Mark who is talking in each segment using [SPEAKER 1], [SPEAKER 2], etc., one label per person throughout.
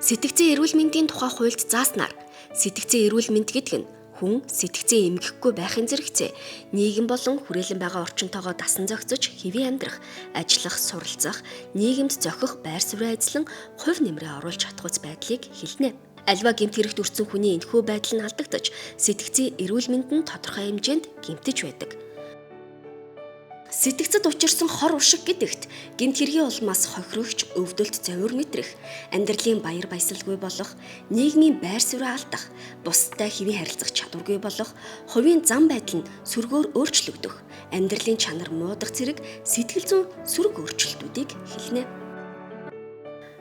[SPEAKER 1] Сэтгцэн эрүүл мэндийн тухай хуульд зааснаар сэтгцэн эрүүл мэнд гэдэг нь хүн сэтгцэн эмгэхгүй байхын зэрэгцээ нийгэм болон хүрээлэн байгаа орчинтойгоо дасан зохицож хэвийн амьдрах, ажиллах, суралцах, нийгэмд зохих байр суурь эзлэн хувь нэмрээ оруулж чадхуйц байдлыг хэлнэ. Альва гэмт хэрэгт өртсөн хүний энэхүү байдал нь алдагдаж сэтгцэн эрүүл мэнд нь тодорхой хэмжээнд гэмтэж байдаг. Сэтгцэд учирсан хор уршиг гэдэгт гэмт хэргийн улмаас хохирогч, өвдөлт завир мэдрэх, амьдралын баяр баясгалгүй болох, нийгмийн байр суурь алдах, бусдтай хэвийн харилцах чадваргүй болох, хувийн зам байдал нь сүргээр өөрчлөгдөх, амьдралын чанар муудах зэрэг сэтгэл зүйн сөрөг өөрчлөлтүүдийг хэлнэ.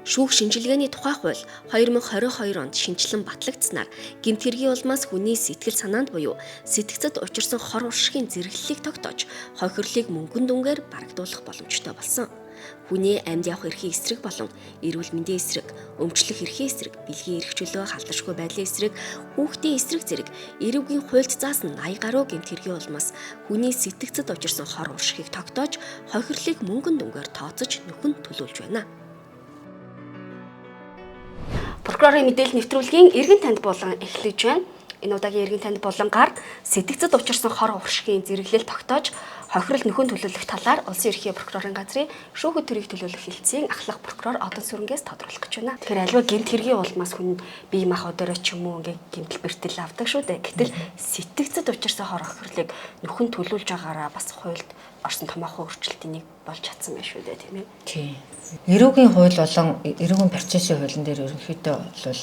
[SPEAKER 1] Шүүх шинжилгээний тухай хууль 2022 онд шинжилэн батлагдсанаар гэмт хэргийн улмаас хүний сэтгэл санаанд буюу сэтгцэд учирсан хор уршигын зэрэглэлийг тогтоож хохирлыг мөнгөн дүнгээр барагдуулах боломжтой болсон. Хүний амьд явах эрхийн эсрэг болон эрүүл мэндийн эсрэг, өмчлөх эрхийн эсрэг, бэлгийн эрх чөлөө халдашгүй байдлын эсрэг, хүүхдийн эсрэг зэрэг эрүүгийн хуульд заасан 80 гаруй гэмт хэргийн улмаас хүний сэтгцэд учирсан хор уршигыг тогтоож хохирлыг мөнгөн дүнгээр тооцож нөхөн төлөвлөж байна. Прокурорын мэдээлэл нэвтрүүлгийн эргэн танд булан эхлэж байна. Энэ удаагийн эргэн танд булангаар сэтгцэд учирсан хор уршигын зэрэглэл тогтоож хохирол нөхөн төлөвлөх талаар Улсын ерөнхий прокурорын газрын шүүхэд төрийг төлөөлөх хэлтсийн ахлах прокурор Одон Сүрэнгээс тодруулах гэж байна. Тэгэхээр аливаа гэмт хэргийн улмаас хүн бие махбодороо ч юм уу ингээ гэмтэл бэртэл авдаг шүү дээ. Гэтэл сэтгцэд учирсан хор хохирлыг нөхөн төлөвлөж байгаараа бас хуульд орсон томоохон өөрчлөлтийн нэг болж чадсан байх шүү дээ, тийм ээ.
[SPEAKER 2] Тийм. Эрүүгийн хууль болон эрүүгийн процессын хуулийн дээр ерөнхийдөө бол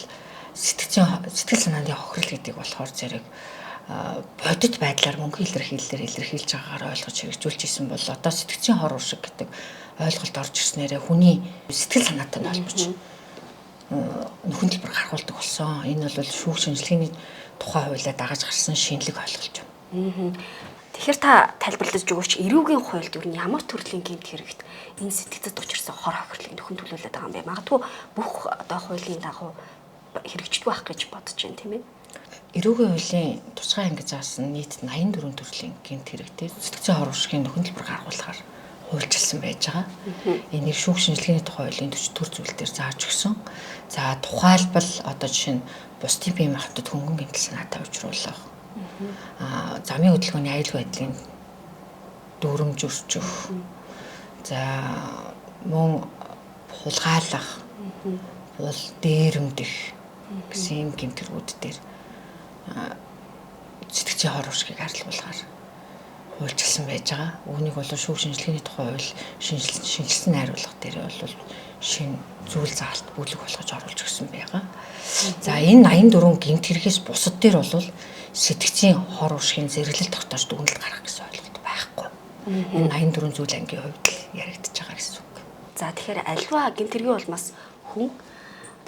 [SPEAKER 2] сэтгэл санааны хохирол гэдэг болохоор зэрэг бодит байдлаар мөнгө илэрхийлж байгаагаар ойлгож хэрэгжүүлж исэн бол одоо сэтгцийн хор уршиг гэдэг ойлголт орж ирснээр хүний сэтгэл санаатай холбож нөхөн төлбөр гаргуулдаг болсон. Энэ бол шүүх шинжилгээний тухай хуулиа дагаж гарсан шинэлэг ойлголт юм.
[SPEAKER 1] Тэгэхээр та тайлбарлаж өгөөч эрүүгийн хуульд юу ямар төрлийн гэмт хэрэгт энэ сэтгцэд учирсан хор хохирлыг нөхөн төлөвлөд байгаа юм бэ? Магадгүй бүх одоо хуулийн дагуу хэрэгждэг байх гэж бодож байна, тийм ээ.
[SPEAKER 2] Эрүүгийн хуулийн тусгай анги заасан нийт 84 төрлийн гэмт хэрэгтэй сэтгцийн хор уршигын нөхөн төлбөр гаргуулахаар хуульчилсан байж байгаа. Энийг шүүх шинжилгээний тухай хуулийн 40 төр зүйл дээр зааж өгсөн. За тухайлбал одоо жишээ нь бусдын бие махбодод хөнгөн гэмтэл санаатай учруулах. Замын хөдөлгөөний аюулгүй байдлын дүрмж өрчих. За мөн хулгайлах, бул дээрэмдэх гэсэн юм гэмт хэрэгүүд дээр сэтгцийн хор уршигыг арилгуулахаар хуульчилсан байж байгаа. Үүнийг бол шүүх шинжилгээний тухай хууль шинжилсэн найруулга дээр бол шинэ зүйл заалт бүлэг болгож оруулж өгсөн байгаа. За энэ 84 гэмт хэрэгээс бусад дээр бол сэтгцийн хор уршигын зэрэглэл тогтоож дүгнэлт гаргах гэсэн ойлголт байхгүй. Энэ 84 зүйл ангийн хувьд л яригдчихэж байгаа гэсэн үг.
[SPEAKER 1] За тэгэхээр альва гэмт хэргийн улмаас хүн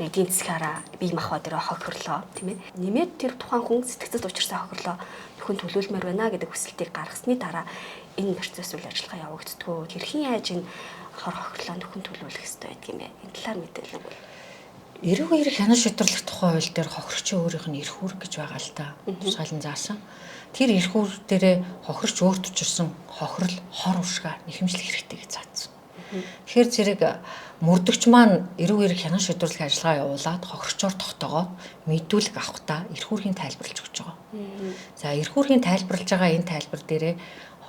[SPEAKER 1] эдийн засгаараа бие махбодороо хохирлоо, тийм ээ. Нэмээд тэр тухайн хүн сэтгцэд учирсан хохирлоо нөхөн төлөвлөмөр байна гэдэг хүсэлтийг гаргасны дараа энэ процесс үйл ажиллагаа явагддгүү. Хэрхэн яаж энэ хор хохирлоо нөхөн төлөвлөх ёстой байдаг юм бэ? Энэ талаар мэдээлэл өгвөл.
[SPEAKER 2] Эрүүгийн эрх хянан шийдвэрлэх тухай хууль дээр хохирогчийн өөрийнх нь эрх үүрэг гэж байгаа л та. Тусгайлан заасан. Тэр эрх үүрэг дээрээ хохирогч өөрт учирсан хохирол хор уршигаа нэхэмжлэх хэрэгтэй гэж заасан. Тэгэхээр зэрэг мөрдөгч маань эрүүгийн эрх хянан шийдвэрлэх ажиллагаа явуулаад хохирогчоор тогтоогоод мэдүүлэг авахдаа эрх үүргийн тайлбарлаж өгч байгаа. За эрх үүргийн тайлбарлаж байгаа энэ тайлбар дээрээ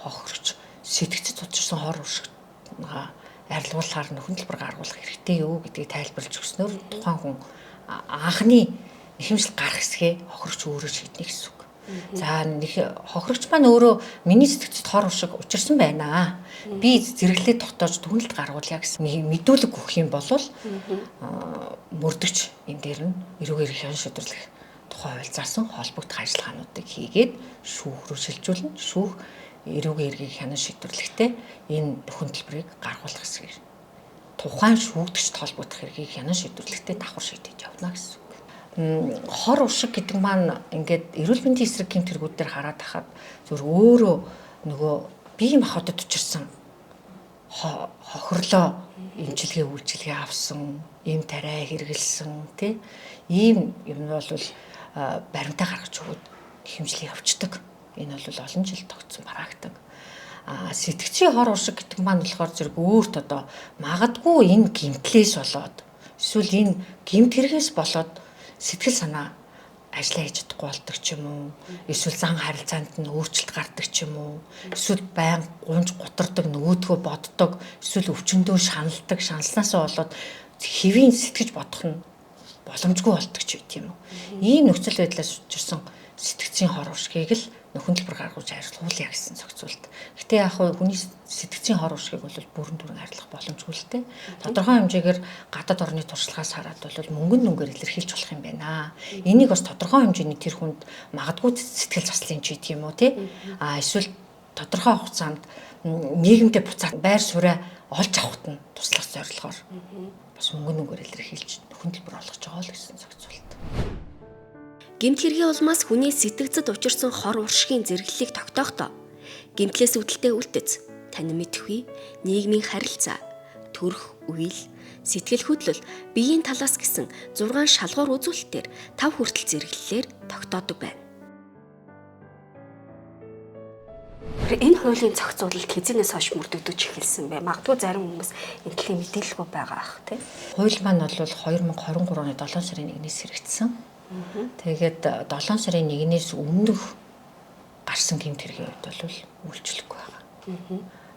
[SPEAKER 2] хохирогч сэтгцэд учирсан хор уршиггаа арилгуулахаар нөхөн төлбөр гаргуулах хэрэгтэй юу гэдгийг тайлбарлаж өгснөөр тухайн хүн анхны нэхэмжил гарах хэсгээ хохирогч өөрөө шийднэ гэсэн үг. За хохирогч маань өөрөө миний сэтгцэд хор уршиг учирсан байна. Би зэрэглэлээ тогтоож дүгнэлт гаргуулъя гэсэн мэдүүлэг өгөх юм бол мөрдөгч энэ дээр нь эрүүгийн эрх хянан шийдвэрлэх тухай хууль заасан холбогдох ажиллагаануудыг хийгээд шүүх рүү шилжүүлнэ. Шүүх эрүүгийн эрхийг хянан шийдвэрлэхдээ энэ нөхөн төлбөрийг гаргуулах хэсгээр тухайн шүүгдэгчд холбогдох эрхийг хянан шийдвэрлэхдээ давхар шийдэж явна гэсэн үг. Хор уршиг гэдэг маань ингээд эрүүл мэндийн эсрэг гэмт хэрэгүүд дээр хараад тахад зөв өөрөө нөгөө бие махбодод учирсан хохирлоо үйлчилгээ авсан, ийм тариа хэрэгэлсэн тий ийм юм бол баримтаа гаргаж өгөөд хэмжлэг явуулдаг. Энэ бол олон жил тогтсон практик. Сэтгцийн хор уршиг гэдэг маань болохоор зэрэг өөрт одоо магадгүй энэ гэмтлээс болоод Эсвэл энэ гэмт хэрэгээс болоод сэтгэл санаа ажиллаа хийж чадахгүй болдог ч юм уу. Эсвэл зан харилцаанд нь өөрчлөлт гардаг ч юм уу. Эсвэл байн гунж гутардаг, нөгөөдгөө боддог, эсвэл өвчнөдөө шаналдаг, шаналснасаа болоод хэвийн сэтгэж бодох нь боломжгүй болдог ч үт юм уу. Ийм нөхцөл байдлаас учирсан сэтгцийн хор уршгийг л нөхөн төлбөр гаргуулж арилгуулъя гэсэн зохицуулт. Гэтэ яг хүний сэтгцийн хор уршгийг бол бүрэн дүрэн арилгах боломжгүй л дээ. Тодорхой хэмжээгээр гадаад орны туршлагаас хараад бол мөнгөн нүнгээр илэрхийлж болох юм байна. Энийг бас тодорхой хэмжээний тэр хүнд магадгүй сэтгэл заслын ч гэдэг юм уу тий. Эсвэл тодорхой хугацаанд нийгэмдээ буцаад байр сууриа олж авахт нь туслах зорилгоор бас мөнгөн нүнгээр илэрхийлж нөхөн төлбөр олгож байгаа л гэсэн зохицуулт.
[SPEAKER 1] Гэмт хэргийн улмаас хүний сэтгцэд учирсан хор уршигын зэрэглэлийг тогтоохдоо гэмтлээс үүдэлтэй үлдэц, танин мэдхгүй, нийгмийн харилцаа, төрх, үйл, сэтгэл хөдлөл, биеийн талаас гэсэн 6 шалгуур үзүүлэлтээр 5 хүртэл зэрэглэлээр тогтоодог байна. Энэ хуулийн зохицуулалт хэзээс хойш мөрдөгдөж эхэлсэн бэ? Магадгүй зарим хүмүүс энэ талын мэдээлэлгүй байгаа ах тий.
[SPEAKER 2] Хууль маань бол 2023 оны 7 сарын 1-ээс хэрэгжсэн. Тэгээд 7 сарын 1-ээс өмнөх гарсан гэмт хэргийн хувьд бол үйлчлэхгүй байгаа.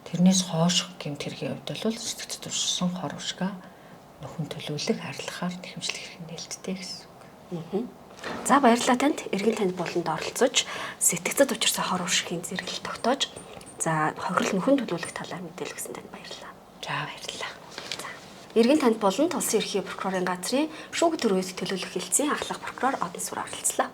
[SPEAKER 2] Тэрнээс хойш гэмт хэргийн хувьд бол сэтгцэд уршсан хор уршгаа нөхөн төлөвлөх, арилгахаар нэхэмжлэх хэрэг нээлттэй гэсэн үг.
[SPEAKER 1] За баярлалаа танд. Эргэн танд болонд оролцож сэтгцэд учирсан хор уршигын зэрэглэл тогтоож за хохирол нөхөн төлөвлөх талаар мэдээлгэсэн танд баярлалаа.
[SPEAKER 2] За баярлалаа.
[SPEAKER 1] Эргэн танд болон Улсын ерхий прокурорын газрын шүүх төрөөс төлөвлөх хэлтсийн ахлах прокурор Одон Сүр оролцлоо.